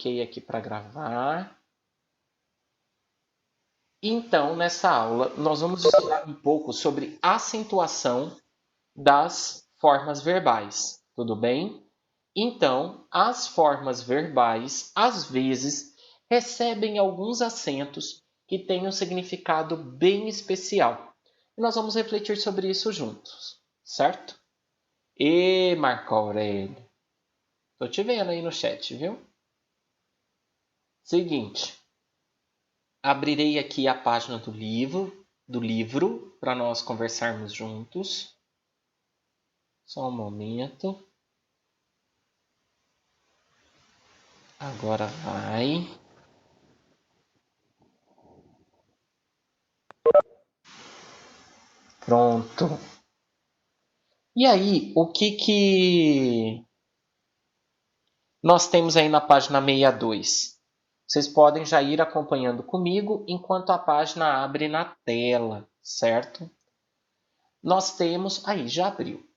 coloquei aqui para gravar. Então, nessa aula, nós vamos estudar um pouco sobre acentuação das formas verbais, tudo bem? Então, as formas verbais, às vezes, recebem alguns acentos que têm um significado bem especial. E nós vamos refletir sobre isso juntos, certo? E Marco Aurélio, tô te vendo aí no chat, viu? Seguinte, abrirei aqui a página do livro para nós conversarmos juntos. Só um momento. Agora vai. Pronto. E aí, o que nós temos aí na página 62? Vocês podem já ir acompanhando comigo enquanto a página abre na tela, certo? Nós temos... Aí, já abriu.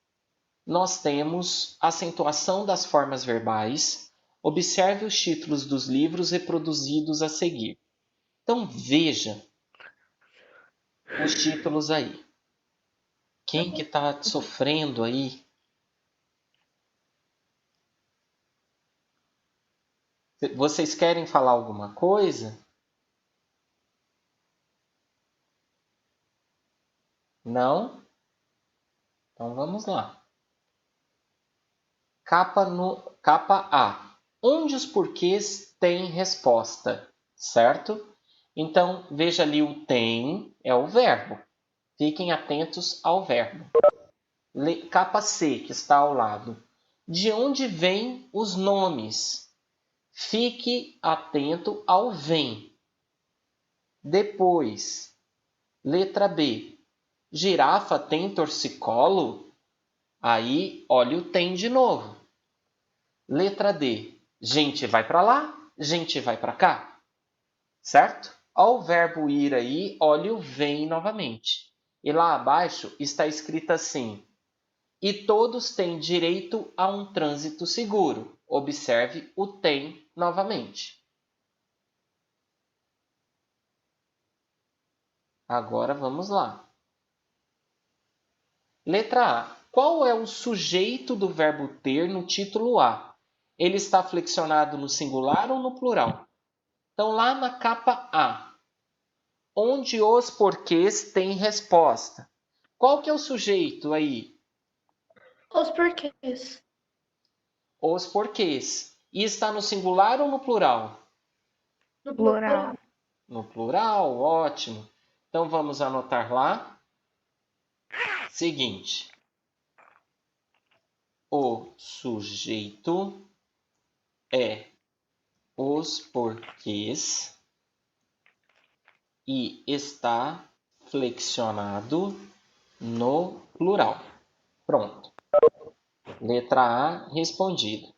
Nós temos acentuação das formas verbais. Observe os títulos dos livros reproduzidos a seguir. Então, veja os títulos aí. Quem que está sofrendo aí? Vocês querem falar alguma coisa? Não? Então vamos lá. Capa A. Onde os porquês têm resposta, certo? Então veja ali o tem é o verbo. Fiquem atentos ao verbo. Capa C, que está ao lado. De onde vêm os nomes? Fique atento ao vem. Depois, letra B. Girafa tem torcicolo? Aí, olha o tem de novo. Letra D. Gente vai para lá, gente vai para cá. Certo? Olha o verbo ir aí, olha o vem novamente. E lá abaixo está escrito assim: e todos têm direito a um trânsito seguro. Observe o tem novamente. Agora vamos lá. Letra A. Qual é o sujeito do verbo ter no título A? Ele está flexionado no singular ou no plural? Então, lá na capa A, onde os porquês têm resposta. Qual que é o sujeito aí? Os porquês. Os porquês. E está no singular ou no plural? No plural. No plural, ótimo. Então vamos anotar lá. Seguinte. O sujeito é os porquês e está flexionado no plural. Pronto. Letra A respondida.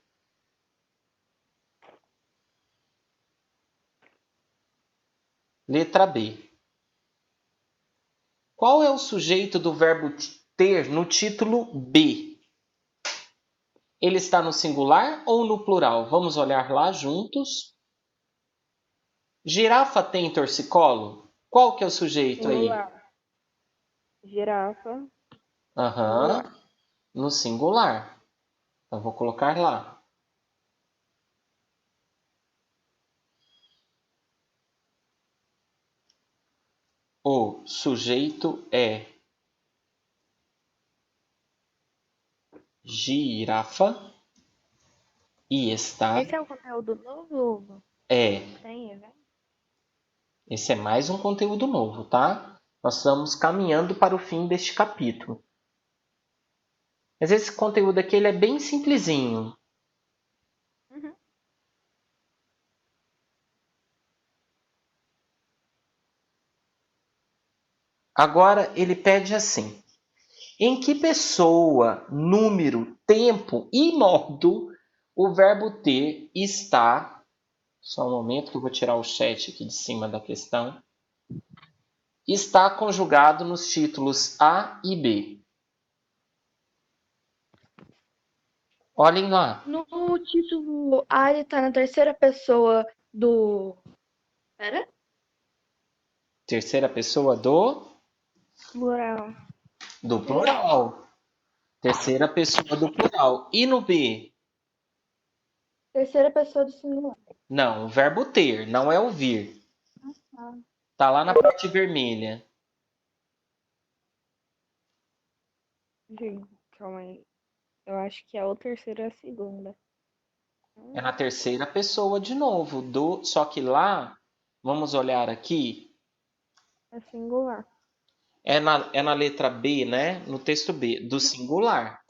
Letra B. Qual é o sujeito do verbo ter no título B? Ele está no singular ou no plural? Vamos olhar lá juntos. Girafa tem torcicolo? Qual que é o sujeito aí? Girafa. Aham, no singular. Então vou colocar lá. O sujeito é girafa e está... Esse é o conteúdo novo? É, Tem, né? esse é mais um conteúdo novo, tá? Nós estamos caminhando para o fim deste capítulo. Mas esse conteúdo aqui ele é bem simplesinho. Uhum. Agora ele pede assim: em que pessoa, número, tempo e modo o verbo ter está... Só um momento que eu vou tirar o chat aqui de cima da questão. Está conjugado nos títulos A e B. Olhem lá. No título A, ele tá na terceira pessoa do. Pera? Terceira pessoa Plural. do plural. Terceira pessoa do plural. E no B? Terceira pessoa do singular. Não, o verbo ter, não é o vir. Ah, Tá lá na parte vermelha. gente, calma aí. Eu acho que a terceira é a segunda. É na terceira pessoa de novo. Só que lá, vamos olhar aqui, É singular. é na letra B, né? No texto B, do singular.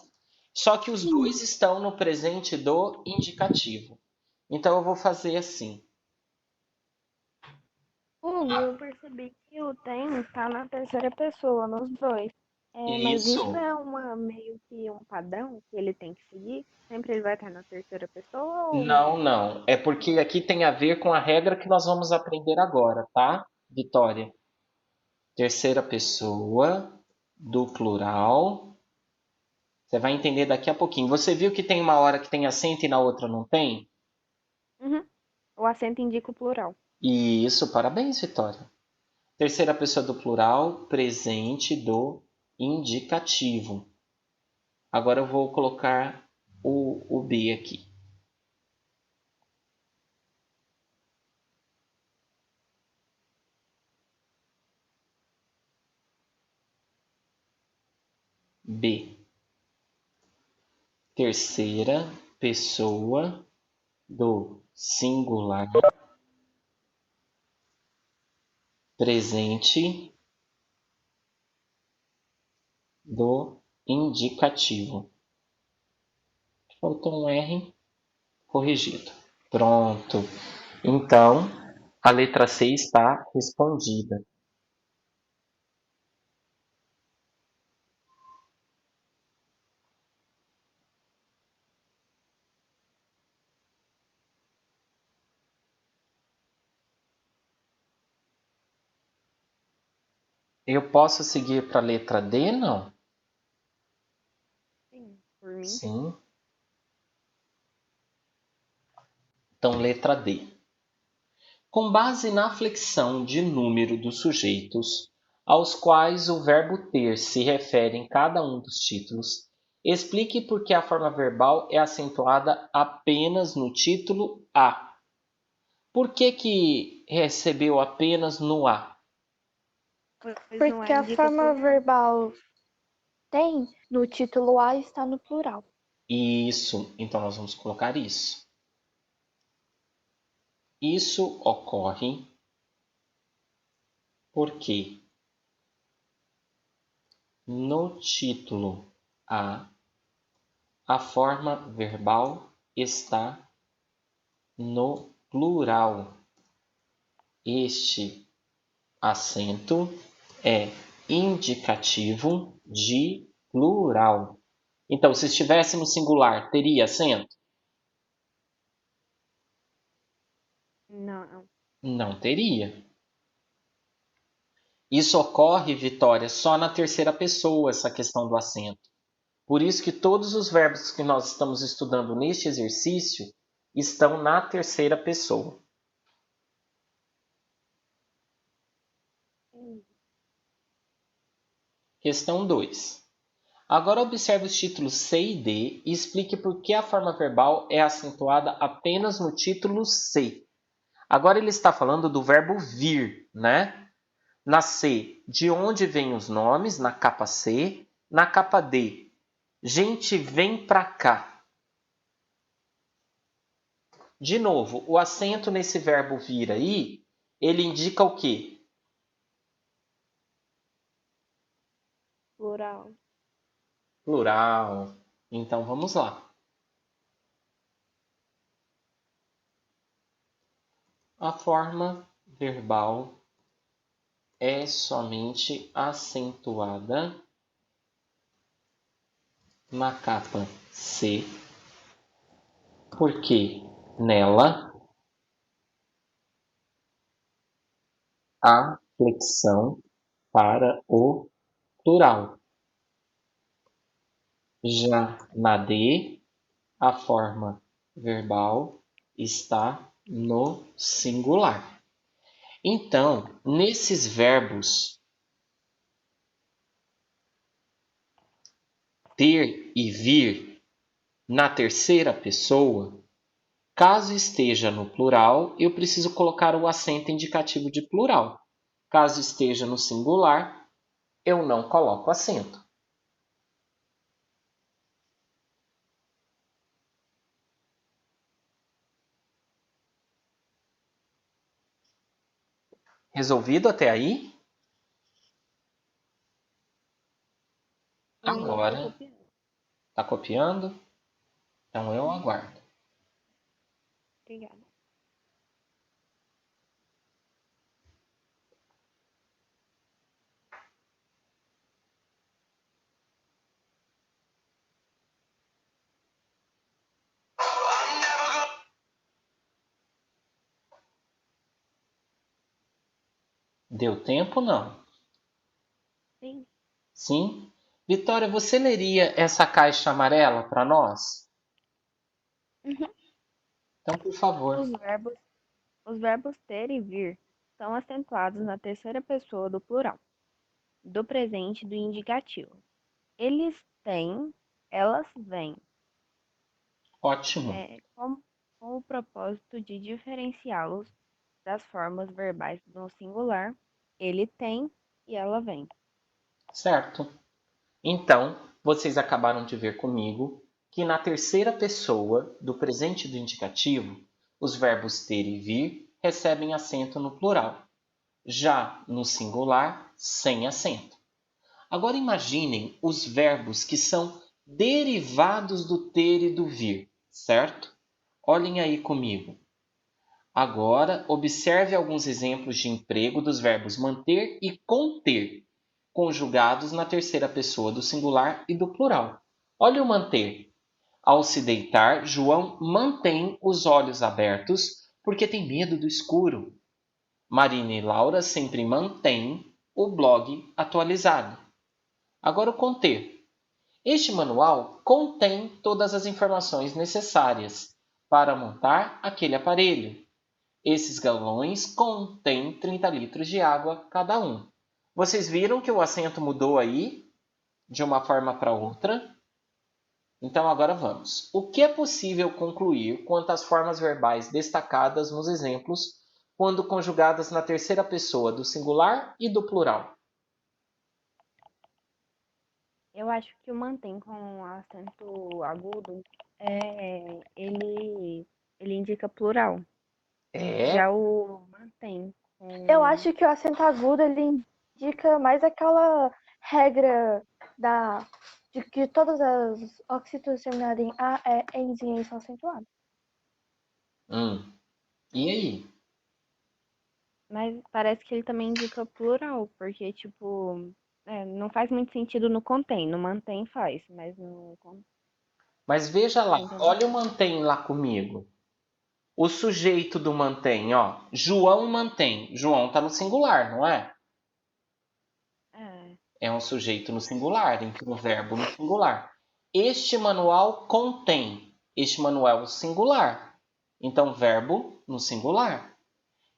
Só que os dois estão no presente do indicativo. Então eu vou fazer assim. Hugo, eu percebi que o tem tá na terceira pessoa, nos dois. É, mas isso Isso. é meio que um padrão que ele tem que seguir? Sempre ele vai estar na terceira pessoa ou... Não, não. É porque aqui tem a ver com a regra que nós vamos aprender agora, tá, Vitória? Terceira pessoa do plural. Você vai entender daqui a pouquinho. Você viu que tem uma hora que tem acento e na outra não tem? Uhum. O acento indica o plural. Isso, parabéns, Vitória. Terceira pessoa do plural, presente do indicativo. Agora eu vou colocar o B aqui. B. Terceira pessoa do singular, presente do indicativo. Faltou um R corrigido. Pronto. Então, a letra C está respondida. Eu posso seguir para a letra D, não? Sim, por mim, sim. Sim. Então, letra D. Com base na flexão de número dos sujeitos, aos quais o verbo ter se refere em cada um dos títulos, explique por que a forma verbal é acentuada apenas no título A. Por que recebeu apenas no A? Pois não é, a indica forma plural. Verbal tem no título A está no plural. Isso, então nós vamos colocar isso. Isso ocorre porque no título a forma verbal está no plural. Este acento é indicativo de plural. Então, se estivesse no singular, teria acento? Não. Não teria. Isso ocorre, Vitória, só na terceira pessoa, essa questão do acento. Por isso que todos os verbos que nós estamos estudando neste exercício estão na terceira pessoa. Questão 2. Agora observe os títulos C e D e explique por que a forma verbal é acentuada apenas no título C. Agora ele está falando do verbo vir, né? Na C, de onde vêm os nomes, na capa C. Na capa D, gente, vem pra cá. De novo, o acento nesse verbo vir aí, ele indica o quê? Plural. Plural. Então vamos lá. A forma verbal é somente acentuada na capa C, porque nela há flexão para o plural. Já na D, a forma verbal está no singular. Então, nesses verbos ter e vir na terceira pessoa, caso esteja no plural, eu preciso colocar o acento indicativo de plural. Caso esteja no singular, eu não coloco acento. Resolvido até aí? Eu tô Agora, copiando. está copiando? Então eu aguardo. Obrigada. Deu tempo, não? Sim. Sim? Vitória, você leria essa caixa amarela para nós? Uhum. Então, por favor. Os verbos ter e vir são acentuados na terceira pessoa do plural, do presente e do indicativo. Eles têm, elas vêm, Ótimo. com o propósito de diferenciá-los das formas verbais no singular, ele tem e ela vem. Certo. Então, vocês acabaram de ver comigo que na terceira pessoa do presente e do indicativo, os verbos ter e vir recebem acento no plural, já no singular, sem acento. Agora imaginem os verbos que são derivados do ter e do vir, certo? Olhem aí comigo. Agora, observe alguns exemplos de emprego dos verbos manter e conter, conjugados na terceira pessoa do singular e do plural. Olha o manter. Ao se deitar, João mantém os olhos abertos porque tem medo do escuro. Marina e Laura sempre mantêm o blog atualizado. Agora o conter. Este manual contém todas as informações necessárias para montar aquele aparelho. Esses galões contêm 30 litros de água cada um. Vocês viram que o acento mudou aí de uma forma para outra? Então agora vamos. O que é possível concluir quanto às formas verbais destacadas nos exemplos quando conjugadas na terceira pessoa do singular e do plural? Eu acho que o mantém com acento agudo, ele indica plural. É, Já o mantém Eu com. acho que o acento agudo ele indica mais aquela regra da, de que todas as oxítonas terminarem em A, E, Nzinho são acentuadas. E aí? Mas parece que ele também indica plural, porque, tipo, não faz muito sentido no contém. No mantém faz, mas no. Mas veja lá, Tá entendendo? olha o mantém lá comigo. O sujeito do mantém, ó. João mantém. João está no singular, não é? É. É um sujeito no singular, então o verbo no singular. Este manual contém. Este manual é singular. Então, verbo no singular.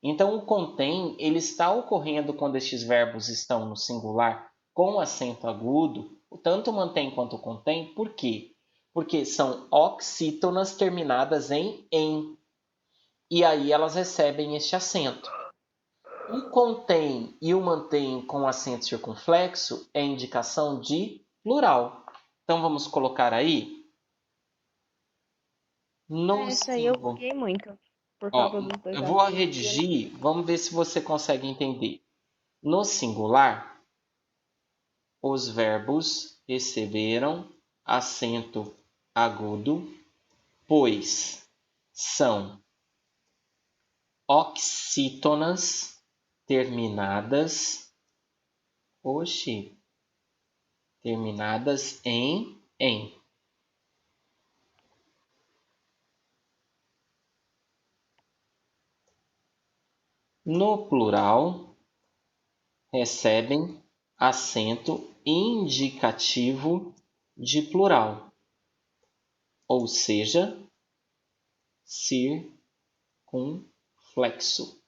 Então, o contém, ele está ocorrendo quando estes verbos estão no singular com acento agudo, tanto mantém quanto contém. Por quê? Porque são oxítonas terminadas em "em". E aí elas recebem este acento. O contém e o mantém com acento circunflexo é indicação de plural. Então vamos colocar aí no Essa aí eu singular. buguei muito por Ó, causa dos dois eu vou acentos e eu não redigir, vamos ver se você consegue entender. No singular, os verbos receberam acento agudo, pois são oxítonas terminadas. Oxi, terminadas em "em". No plural, recebem acento indicativo de plural. ou seja, circunflexo.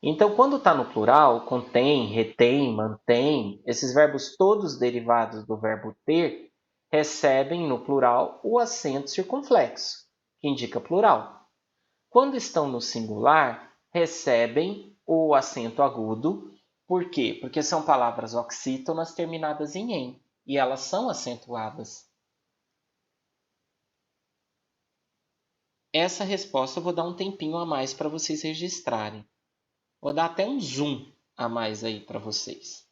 Então, quando está no plural, contém, retém, mantém, esses verbos todos derivados do verbo ter, recebem no plural o acento circunflexo, que indica plural. Quando estão no singular, recebem o acento agudo. Por quê? Porque são palavras oxítonas terminadas em "em", e elas são acentuadas. Essa resposta eu vou dar um tempinho a mais para vocês registrarem. Vou dar até um zoom a mais aí para vocês.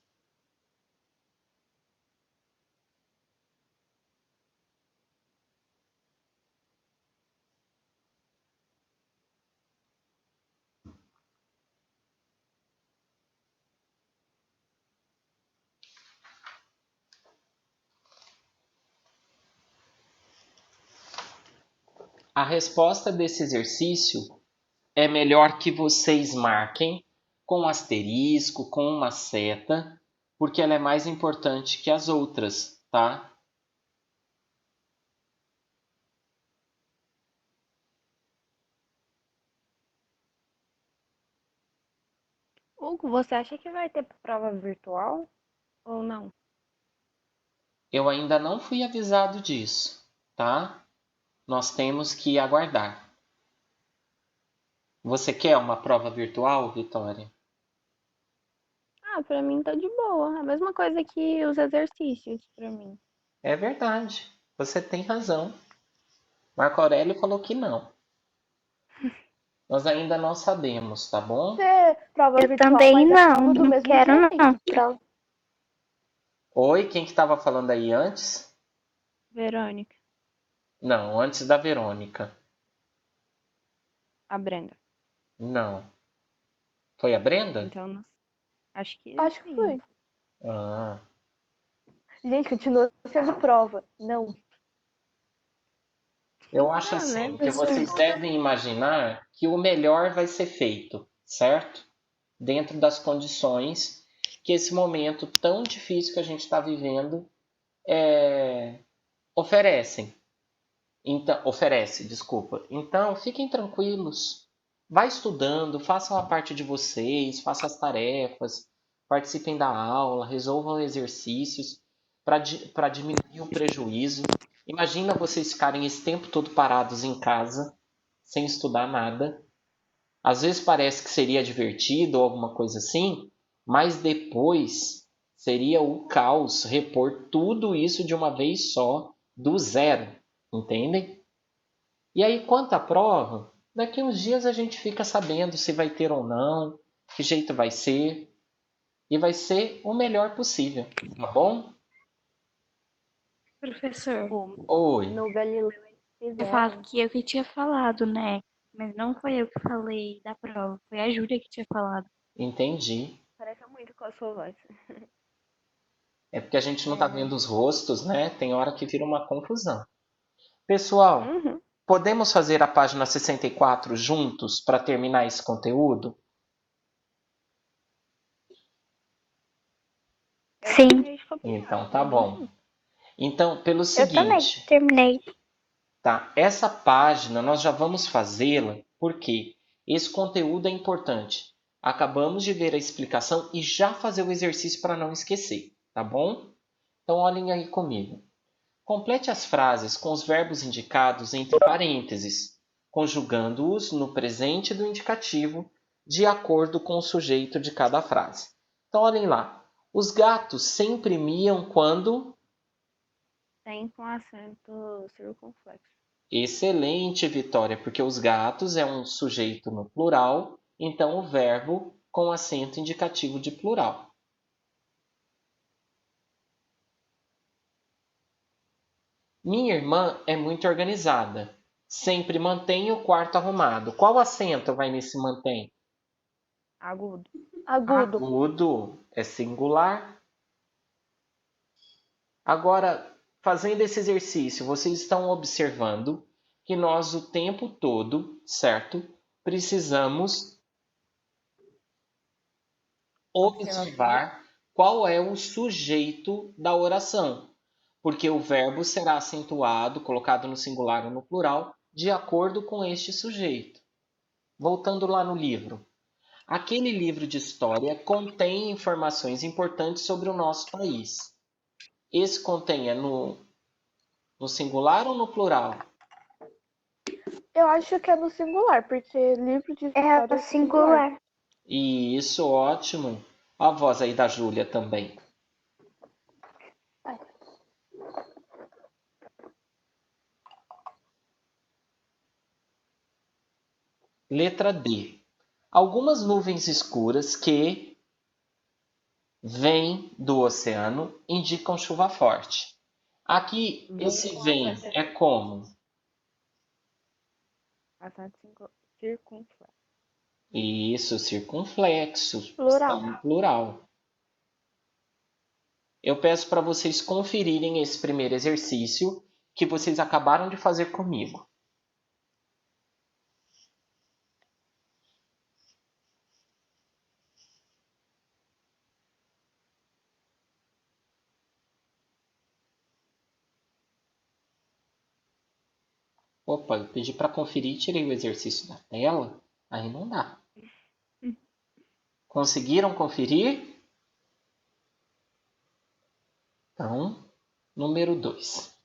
A resposta desse exercício é melhor que vocês marquem com um asterisco, com uma seta, porque ela é mais importante que as outras, tá? Hugo, você acha que vai ter prova virtual ou não? Eu ainda não fui avisado disso, tá? Nós temos que aguardar. Você quer uma prova virtual, Vitória? Ah, pra mim tá de boa. A mesma coisa que os exercícios pra mim. É verdade. Você tem razão. Marco Aurélio falou que não. Nós ainda não sabemos, tá bom? Prova Eu virtual, também mas é não, prova do não mesmo quero jeito. não. Prova. Oi, quem que estava falando aí antes? Verônica, Não, antes da Verônica. a Brenda. Não. Foi a Brenda? Então, acho que Acho que sim. foi. Ah, Gente, continua sendo prova. Não. eu acho Ah, né, assim que professor? vocês devem imaginar que o melhor vai ser feito, certo? Dentro das condições que esse momento tão difícil que a gente está vivendo oferecem. Então, oferece, desculpa. Então, fiquem tranquilos. Vai estudando, façam a parte de vocês, façam as tarefas, participem da aula, resolvam exercícios para diminuir o prejuízo. Imagina vocês ficarem esse tempo todo parados em casa, sem estudar nada. Às vezes parece que seria divertido ou alguma coisa assim, mas depois seria o caos repor tudo isso de uma vez só, do zero, entendem? E aí, quanto à prova, daqui uns dias a gente fica sabendo se vai ter ou não, que jeito vai ser, e vai ser o melhor possível, tá bom? Professor, Oi, No Galileu eles eu falo fizeram. que eu que tinha falado, né? Mas não foi eu que falei da prova, foi a Júlia que tinha falado. entendi. Parece muito com a sua voz. É porque a gente não tá É. vendo os rostos, né? Tem hora que vira uma confusão. Pessoal, Uhum. podemos fazer a página 64 juntos para terminar esse conteúdo? Eu Sim, terminei de copiar. Então tá Vamos bom. sim. Então, pelo eu também seguinte, terminei. tá? Essa página nós já vamos fazê-la porque esse conteúdo é importante. Acabamos de ver a explicação e já fazer o exercício para não esquecer, tá bom? Então olhem aí comigo. Complete as frases com os verbos indicados entre parênteses, conjugando-os no presente do indicativo de acordo com o sujeito de cada frase. Então olhem lá. Os gatos sempre miam quando... Tem com acento circunflexo. Excelente, Vitória, porque os gatos é um sujeito no plural, então o verbo com acento indicativo de plural. Minha irmã é muito organizada. Sempre mantém o quarto arrumado. Qual acento vai nesse mantém? Agudo. Agudo. Agudo é singular. Agora, fazendo esse exercício, vocês estão observando que nós o tempo todo, certo? Precisamos observar qual é o sujeito da oração. porque o verbo será acentuado, colocado no singular ou no plural, de acordo com este sujeito. Voltando lá no livro. Aquele livro de história contém informações importantes sobre o nosso país. Esse contém no singular ou no plural? Eu acho que é no singular, porque livro de história É singular. Isso, ótimo. A voz aí da Júlia também. Letra D. Algumas nuvens escuras que vêm do oceano indicam chuva forte. Aqui, esse vem é como? Acento circunflexo. Isso, circunflexo. Plural. Está no plural. Eu peço para vocês conferirem esse primeiro exercício que vocês acabaram de fazer comigo. Opa, eu pedi para conferir e tirei o exercício da tela. Aí não dá. Conseguiram conferir? Então, número 2.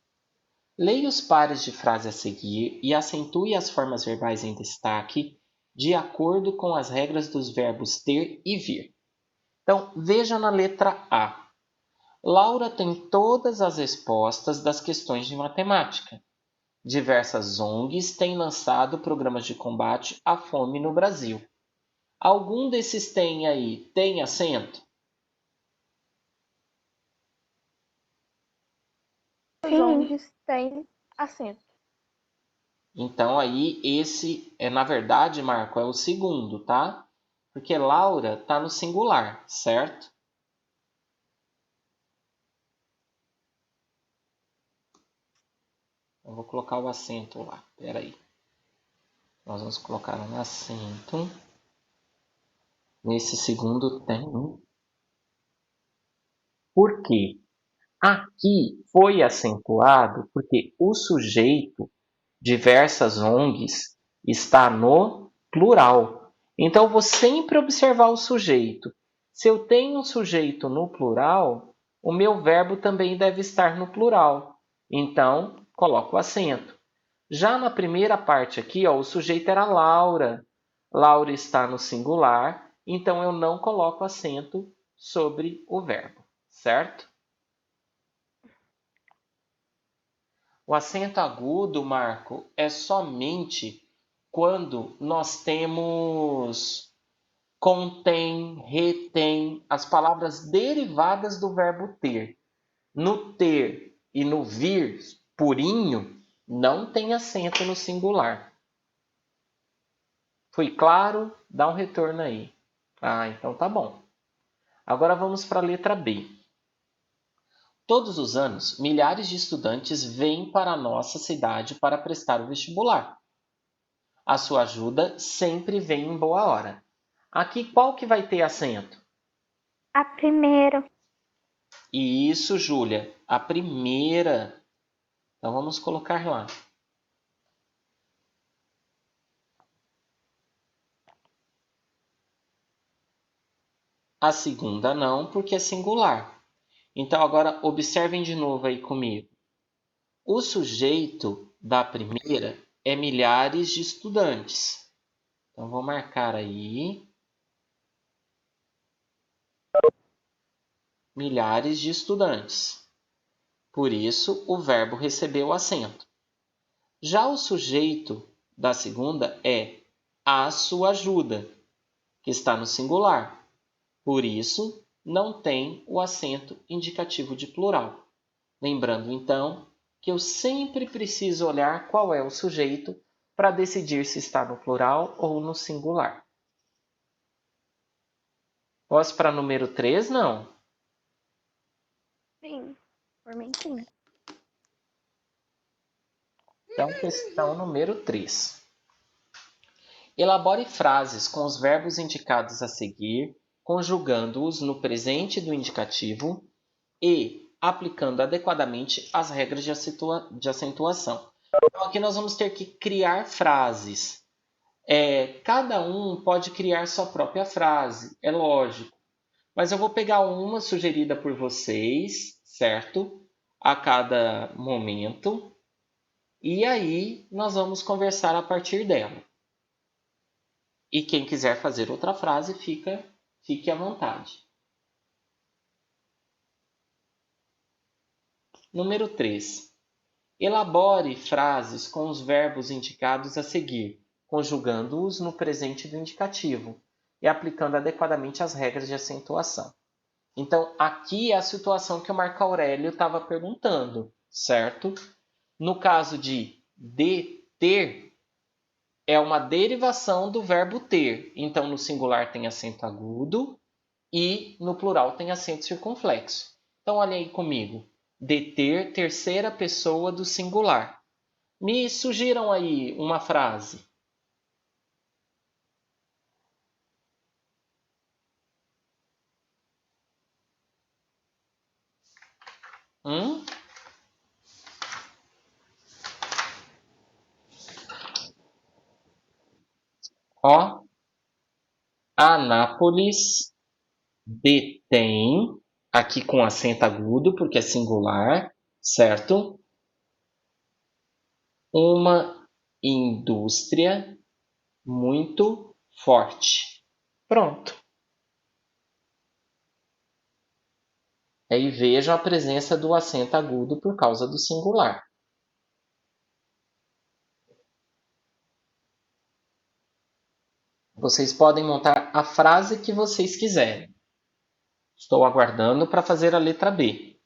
Leia os pares de frase a seguir e acentue as formas verbais em destaque de acordo com as regras dos verbos ter e vir. Então, veja na letra A. Laura tem todas as respostas das questões de matemática. Diversas ONGs têm lançado programas de combate à fome no Brasil. Algum desses tem acento? Os ONGs têm acento. Então aí esse na verdade, Marco, é o segundo, tá? Porque Laura está no singular, certo? Eu vou colocar o acento lá. Espera aí. Nós vamos colocar um acento. Nesse segundo tem. Por quê? Aqui foi acentuado porque o sujeito, diversas ONGs, está no plural. Então, eu vou sempre observar o sujeito. Se eu tenho um sujeito no plural, o meu verbo também deve estar no plural. Então, coloco o acento. Já na primeira parte aqui, ó, o sujeito era Laura. Laura está no singular, então eu não coloco acento sobre o verbo, certo? O acento agudo, Marco, é somente quando nós temos contém, retém, as palavras derivadas do verbo ter. No ter e no vir, purinho, não tem acento no singular. Foi claro? Dá um retorno aí. Ah, então tá bom. Agora vamos para a letra B. Todos os anos, milhares de estudantes vêm para a nossa cidade para prestar o vestibular. A sua ajuda sempre vem em boa hora. Aqui qual que vai ter acento? A primeira. Isso, Júlia, a primeira. Então vamos colocar lá. A segunda não, porque é singular. Então agora observem de novo aí comigo. O sujeito da primeira é milhares de estudantes. Então vou marcar aí. Milhares de estudantes. Por isso, o verbo recebeu acento. Já o sujeito da segunda é a sua ajuda, que está no singular. Por isso, não tem o acento indicativo de plural. Lembrando, então, que eu sempre preciso olhar qual é o sujeito para decidir se está no plural ou no singular. Posso para número 3? Não. Sim, por mim sim. Então, questão número 3. Elabore frases com os verbos indicados a seguir, conjugando-os no presente do indicativo e aplicando adequadamente as regras de acentuação. Então, aqui nós vamos ter que criar frases. Cada um pode criar sua própria frase, é lógico. Mas eu vou pegar uma sugerida por vocês, certo? A cada momento. E aí nós vamos conversar a partir dela. E quem quiser fazer outra frase, fique à vontade. Número 3. Elabore frases com os verbos indicados a seguir, conjugando-os no presente do indicativo e aplicando adequadamente as regras de acentuação. Então, aqui é a situação que o Marco Aurélio estava perguntando, certo? No caso de ter, é uma derivação do verbo ter. Então, no singular tem acento agudo e no plural tem acento circunflexo. Então, olha aí comigo. Deter, terceira pessoa do singular. Me sugiram aí uma frase. Ó, Anápolis detém, aqui com acento agudo, porque é singular, certo? Uma indústria muito forte. Pronto. Aí vejam a presença do acento agudo por causa do singular. Vocês podem montar a frase que vocês quiserem. Estou aguardando para fazer a letra B.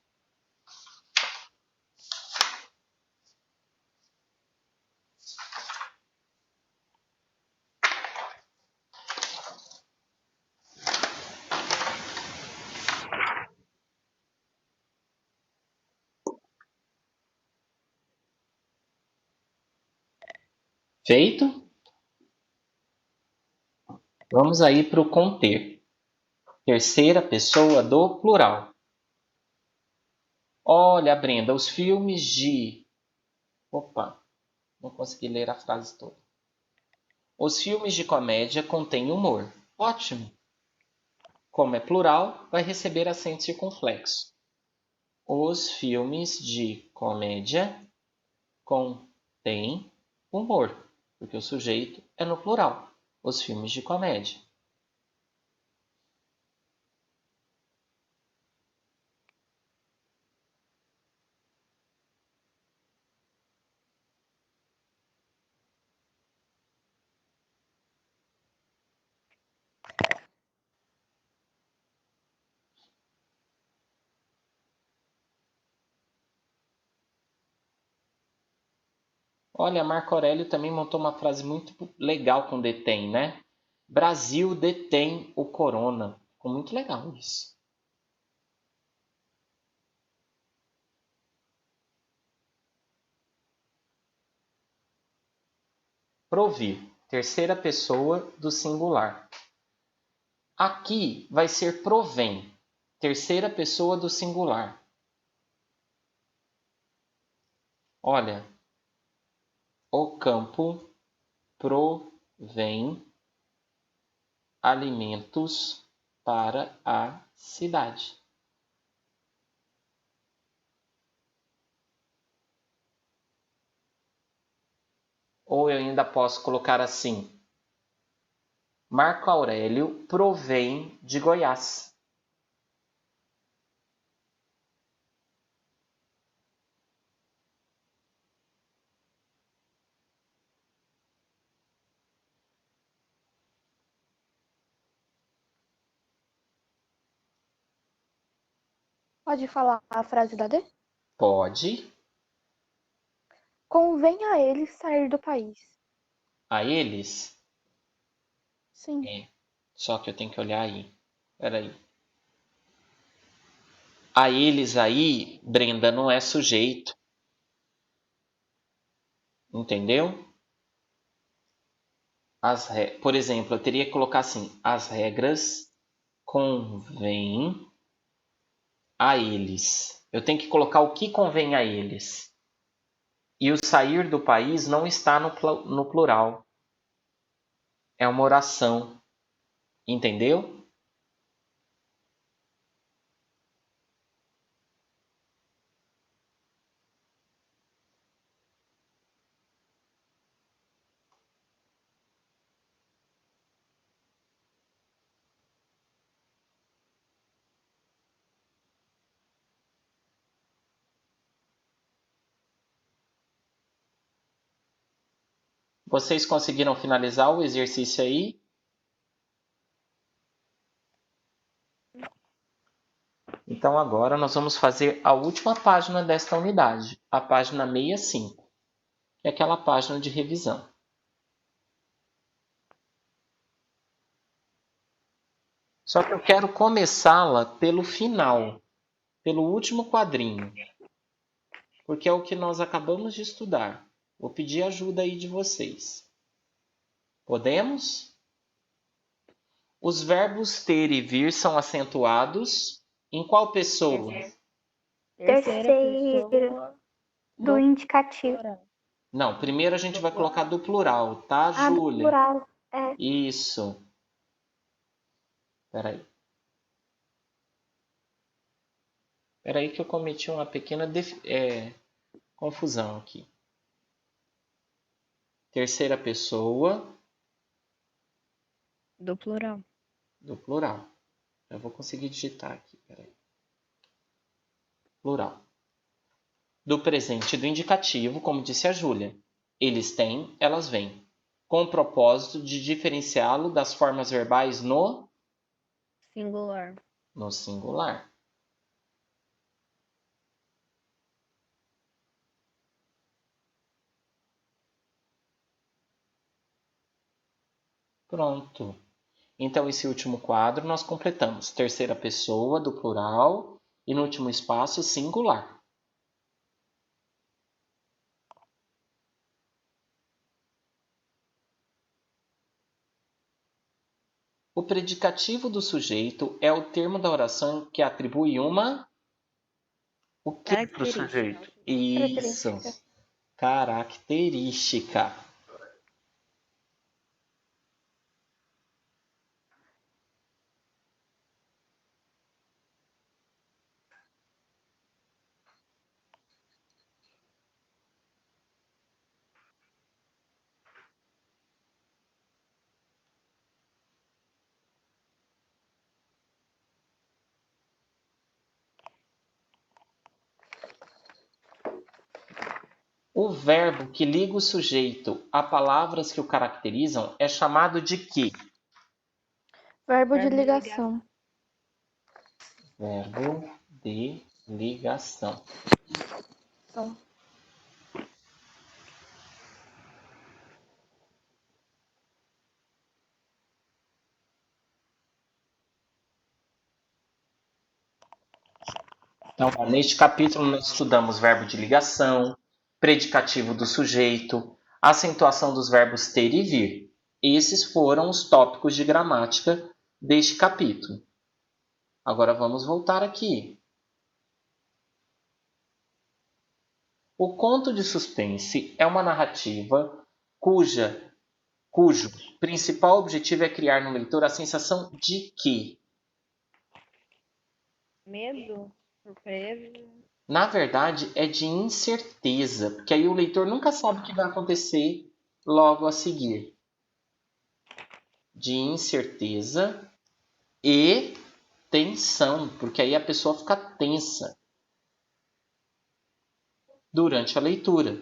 Feito? Vamos aí para o conter. Terceira pessoa do plural. Olha, Brenda, os filmes de... Opa, não consegui ler a frase toda. Os filmes de comédia contêm humor. Ótimo. Como é plural, vai receber acento circunflexo. Os filmes de comédia contêm humor, porque o sujeito é no plural. Os filmes de comédia. Olha, Marco Aurélio também montou uma frase muito legal com detém, né? Brasil detém o corona. Ficou muito legal isso. Provir, terceira pessoa do singular. Aqui vai ser provém, terceira pessoa do singular. Olha, o campo provém alimentos para a cidade. Ou eu ainda posso colocar assim: Marco Aurélio provém de Goiás. Pode falar a frase da D? Pode. Convém a eles sair do país. A eles. Sim. Só que eu tenho que olhar aí. Peraí. A eles aí, Brenda, não é sujeito. Entendeu? Por exemplo, eu teria que colocar assim: as regras convêm a eles. Eu tenho que colocar o que convém a eles. E o sair do país não está no plural. É uma oração. Entendeu? Vocês conseguiram finalizar o exercício aí? Então agora nós vamos fazer a última página desta unidade, a página 65, que é aquela página de revisão. Só que eu quero começá-la pelo final, pelo último quadrinho, porque é o que nós acabamos de estudar. Vou pedir ajuda aí de vocês. Podemos? Os verbos ter e vir são acentuados em qual pessoa? Terceira Terceira pessoa do indicativo. plural. Não, primeiro a gente vai colocar do plural, tá, Ah, do Júlia? plural. É. Isso. Peraí. Peraí que eu cometi uma pequena confusão aqui. Terceira pessoa Do plural. do plural. Eu vou conseguir digitar aqui, peraí. Plural. Do presente do indicativo, como disse a Júlia. Eles têm, elas vêm. Com o propósito de diferenciá-lo das formas verbais no Singular. singular. Pronto. Então, esse último quadro nós completamos. Terceira pessoa do plural e no último espaço, singular. O predicativo do sujeito é o termo da oração que atribui uma... O que para o sujeito? Isso. Característica. O verbo que liga o sujeito a palavras que o caracterizam é chamado de quê? Verbo de ligação. Verbo de ligação. Então, Então, neste capítulo nós estudamos verbo de ligação, predicativo do sujeito, acentuação dos verbos ter e vir. Esses foram os tópicos de gramática deste capítulo. Agora vamos voltar aqui. O conto de suspense é uma narrativa cujo principal objetivo é criar no leitor a sensação de que, Medo, surpresa. na verdade, é de incerteza, porque aí o leitor nunca sabe o que vai acontecer logo a seguir. De incerteza e tensão, porque aí a pessoa fica tensa durante a leitura.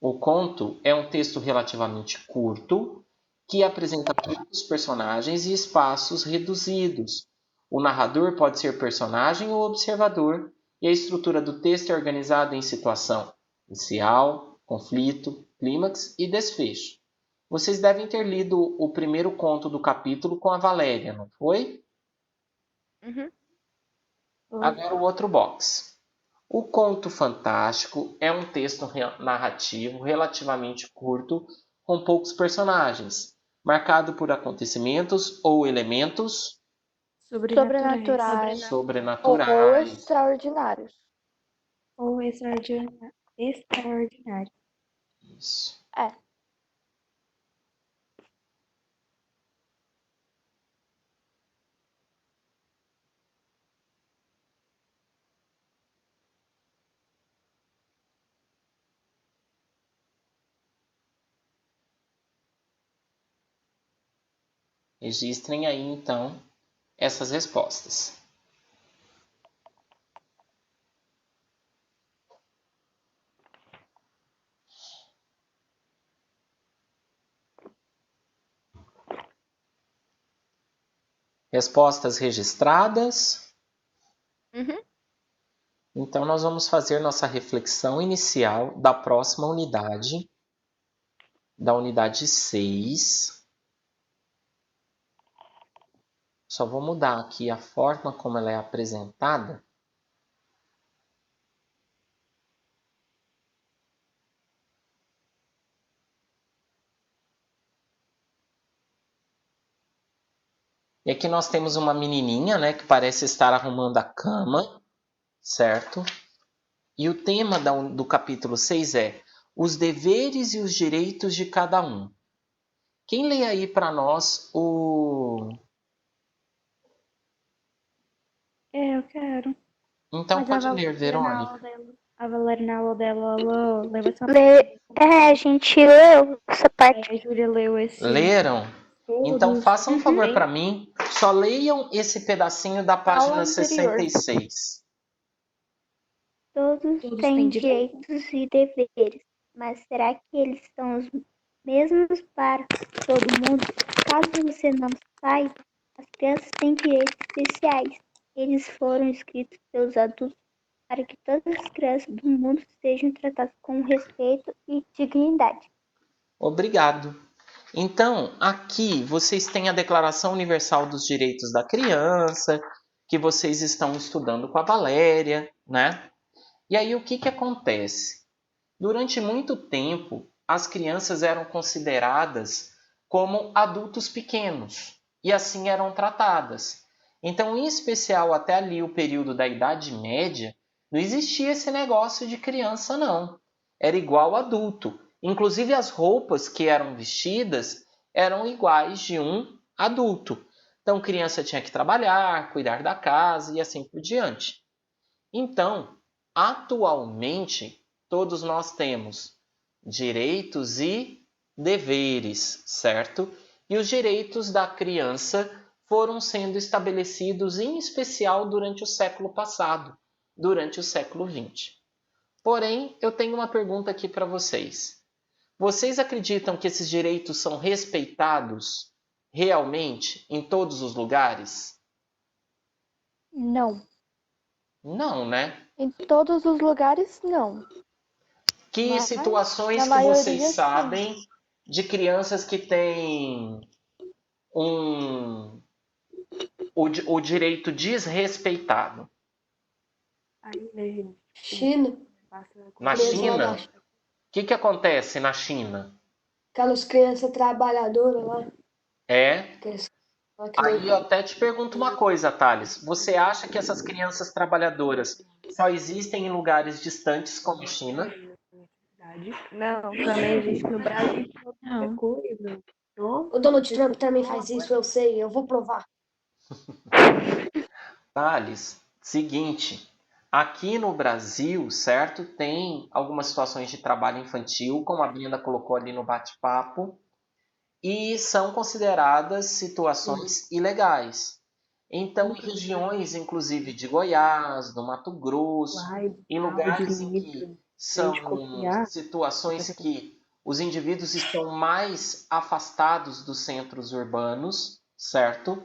O conto é um texto relativamente curto que apresenta poucos personagens e espaços reduzidos. O narrador pode ser personagem ou observador, e a estrutura do texto é organizada em situação inicial, conflito, clímax e desfecho. Vocês devem ter lido o primeiro conto do capítulo com a Valéria, não foi? Uhum. Agora o outro box. O conto fantástico é um texto narrativo relativamente curto, com poucos personagens, marcado por acontecimentos ou elementos Sobrenaturais ou sobrenaturais. extraordinários. Ou extraordinário. Isso. É. Registrem aí, então, essas respostas. Respostas registradas. Uhum. Então, nós vamos fazer nossa reflexão inicial da próxima unidade, da unidade 6. Só vou mudar aqui a forma como ela é apresentada. E aqui nós temos uma menininha, né, que parece estar arrumando a cama, certo? E o tema do capítulo 6 é os deveres e os direitos de cada um. Quem lê aí para nós o... Eu quero. Então Mas pode a ler, Valéria na Verônica. aula dela. A Valéria na aula dela, ela leva essa A gente leu essa parte. A Júlia leu esse. Leram? Então Todos. façam um favor Sim. para mim. Só leiam esse pedacinho da página anterior. 66. Todos Todos têm têm direito. direitos e deveres, mas será que eles são os mesmos para todo mundo? Caso você não saiba, as crianças têm direitos especiais. Eles foram escritos pelos adultos para que todas as crianças do mundo sejam tratadas com respeito e dignidade. Obrigado. Então, aqui vocês têm a Declaração Universal dos Direitos da Criança, que vocês estão estudando com a Valéria, né? E aí o que acontece? Durante muito tempo, as crianças eram consideradas como adultos pequenos e assim eram tratadas. Então, em especial até ali o período da Idade Média, não existia esse negócio de criança não. Era igual adulto. Inclusive as roupas que eram vestidas eram iguais de um adulto. Então, criança tinha que trabalhar, cuidar da casa e assim por diante. Então, atualmente, todos nós temos direitos e deveres, certo? E os direitos da criança foram sendo estabelecidos em especial durante o século passado, durante o século XX. Porém, eu tenho uma pergunta aqui para vocês. Vocês acreditam que esses direitos são respeitados realmente em todos os lugares? Não. Não, né? Em todos os lugares, não. Que Mas, situações na que maioria, vocês sim. sabem de crianças que têm o direito desrespeitado? China, Na criança China? lá O que acontece na China? aquelas crianças trabalhadoras lá. É. Aquelas, Aí eu até te pergunto uma coisa, Thales. Você acha que essas crianças trabalhadoras só existem em lugares distantes como a China? Não, também existe no Brasil. Não. Coisa. o Donald Trump também faz isso, eu sei, eu vou provar. Thales, seguinte. Aqui no Brasil, certo, tem algumas situações de trabalho infantil, como a Brenda colocou ali no bate-papo, e são consideradas situações ilegais. Então, em regiões, inclusive de Goiás, do Mato Grosso, em lugares em que são situações que os indivíduos estão mais afastados dos centros urbanos, certo?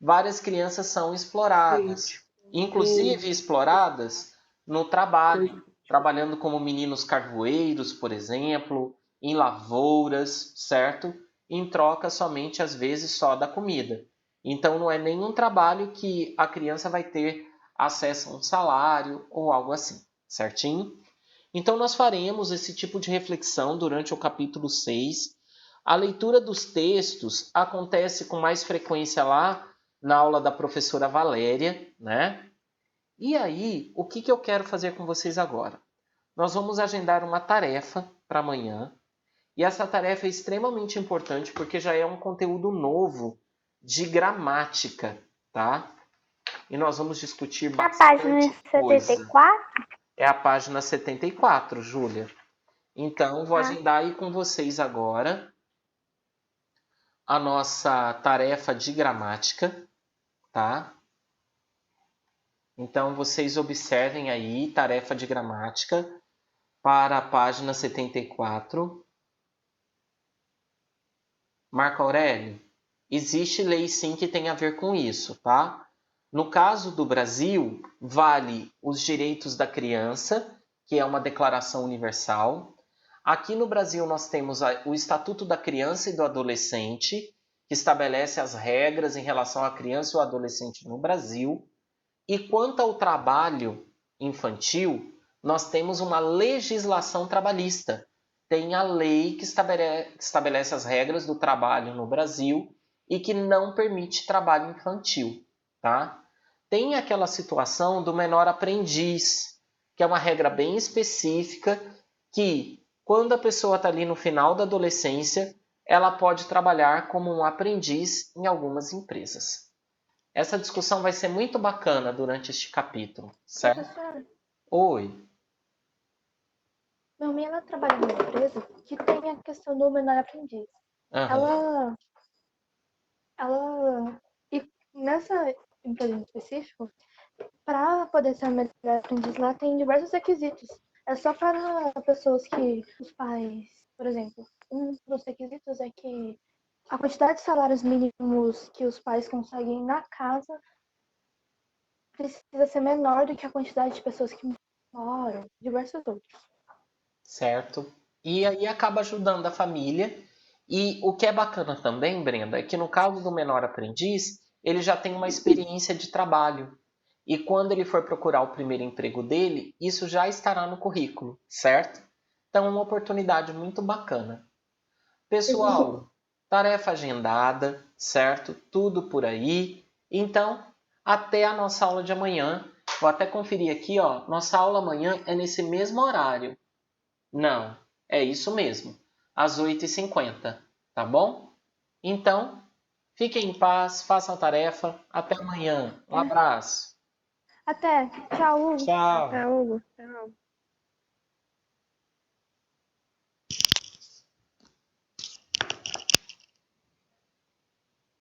Várias crianças são exploradas, inclusive exploradas no trabalho, trabalhando como meninos carvoeiros, por exemplo, em lavouras, certo? Em troca somente, às vezes, só da comida. Então, não é nenhum trabalho que a criança vai ter acesso a um salário ou algo assim, certinho? Então, nós faremos esse tipo de reflexão durante o capítulo 6. A leitura dos textos acontece com mais frequência lá na aula da professora Valéria, né? E aí, o que eu quero fazer com vocês agora? Nós vamos agendar uma tarefa para amanhã. E essa tarefa é extremamente importante porque já é um conteúdo novo de gramática, tá? E nós vamos discutir A página bastante coisa. 74? É a página 74, Júlia. Então, vou Tá. agendar aí com vocês agora a nossa tarefa de gramática, tá? Então, vocês observem aí, tarefa de gramática para a página 74. Marco Aurélio, existe lei sim que tem a ver com isso, tá? No caso do Brasil, vale os direitos da criança, que é uma declaração universal. Aqui no Brasil nós temos o Estatuto da Criança e do Adolescente, que estabelece as regras em relação à criança e ao adolescente no Brasil. E quanto ao trabalho infantil, nós temos uma legislação trabalhista. Tem a lei que estabelece as regras do trabalho no Brasil e que não permite trabalho infantil, tá? Tem aquela situação do menor aprendiz, que é uma regra bem específica que, quando a pessoa está ali no final da adolescência, ela pode trabalhar como um aprendiz em algumas empresas. Essa discussão vai ser muito bacana durante este capítulo, certo? Professora, Oi. minha mãe, ela trabalha numa empresa que tem a questão do menor aprendiz. Aham. E nessa empresa em específico, para poder ser a melhor aprendiz lá, tem diversos requisitos. É só para pessoas que os pais, por exemplo, um dos requisitos é que a quantidade de salários mínimos que os pais conseguem na casa precisa ser menor do que a quantidade de pessoas que moram, diversos outros. Certo. E aí acaba ajudando a família. E o que é bacana também, Brenda, é que no caso do menor aprendiz, ele já tem uma experiência de trabalho. E quando ele for procurar o primeiro emprego dele, isso já estará no currículo, certo? Então é uma oportunidade muito bacana. Pessoal, tarefa agendada, certo? Tudo por aí. Então, até a nossa aula de amanhã. Vou até conferir aqui, ó. Nossa aula amanhã é nesse mesmo horário. Não, é isso mesmo. Às 8h50, tá bom? Então, fiquem em paz, façam a tarefa. Até amanhã. Um abraço. Até. Tchau, Hugo. Tchau. Até, Hugo. Tchau.